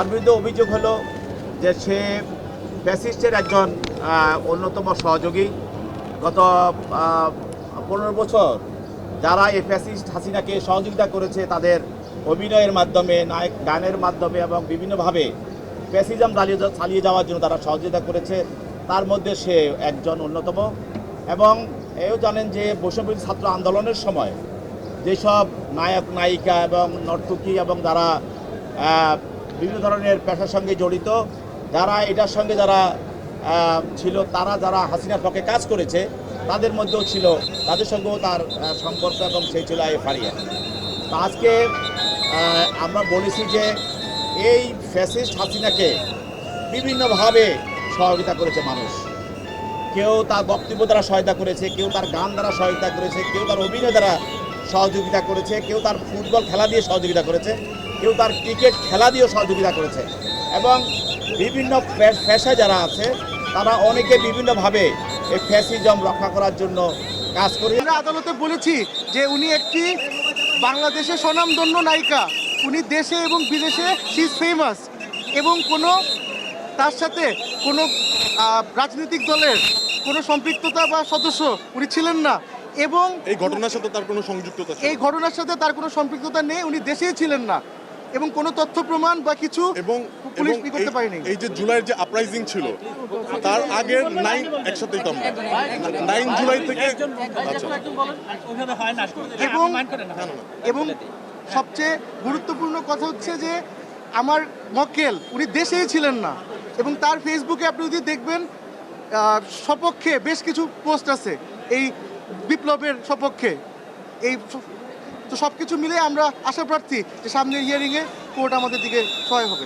তার বিরুদ্ধে অভিযোগ হলো যে সে ফ্যাসিস্টের একজন অন্যতম সহযোগী। গত 15 বছর যারা এই ফ্যাসিস্ট হাসিনাকে সহযোগিতা করেছে তাদের অভিনয়ের মাধ্যমে, নায়ক গানের মাধ্যমে এবং বিভিন্নভাবে ফ্যাসিজম চালিয়ে যাওয়ার জন্য তারা সহযোগিতা করেছে, তার মধ্যে সে একজন অন্যতম। এবং এও জানেন যে বৈষম্যবিরোধী ছাত্র আন্দোলনের সময় যেসব নায়ক নায়িকা এবং নর্তকী এবং যারা বিভিন্ন ধরনের পেশার সঙ্গে জড়িত, যারা এটার সঙ্গে যারা ছিল, তারা যারা হাসিনার পক্ষে কাজ করেছে তাদের মধ্যেও ছিল, তাদের সঙ্গেও তার সম্পর্ক এবং সেই ছিল ফারিয়া। তো আজকে আমরা বলেছি যে এই ফ্যাসিস্ট হাসিনাকে বিভিন্নভাবে সহযোগিতা করেছে মানুষ। কেউ তার বক্তব্য দ্বারা সহায়তা করেছে, কেউ তার গান দ্বারা সহায়তা করেছে, কেউ তার অভিনয় দ্বারা সহযোগিতা করেছে, কেউ তার ফুটবল খেলা দিয়ে সহযোগিতা করেছে, কেউ তার ক্রিকেট খেলা দিয়েও সহযোগিতা করেছে। এবং বিভিন্ন পেশায় যারা আছে তারা অনেকে বিভিন্নভাবে এই ফ্যাসিজম রক্ষা করার জন্য কাজ করে। আমরা আদালতে বলেছি যে উনি একটি বাংলাদেশের স্বনামধন্য নায়িকা, উনি দেশে এবং বিদেশে শি ইজ ফেমাস, এবং তার সাথে কোনো রাজনৈতিক দলের কোনো সম্পৃক্ততা বা সদস্য উনি ছিলেন না, এবং এই ঘটনার সাথে তার কোনো সংযুক্ততা এই ঘটনার সাথে তার কোনো সম্পৃক্ততা নেই, উনি দেশেই ছিলেন না, এবং কোনো তথ্য প্রমাণ বা কিছু এবং পুলিশ করতে পারেনি। এই যে জুলাইয়ের যে আপরাইজিং ছিল তার আগে 9 একসাথেই তো 9 জুলাই থেকে এবং সবচেয়ে গুরুত্বপূর্ণ কথা হচ্ছে যে আমার মক্কেল উনি দেশেই ছিলেন না, এবং তার ফেসবুকে আপনি যদি দেখবেন সপক্ষে বেশ কিছু পোস্ট আছে এই বিপ্লবের সপক্ষে। এই তো সব কিছু মিলে আমরা আশা প্রার্থী যে সামনের হিয়ারিংয়ে কোর্ট আমাদের দিকে সহায় হবে।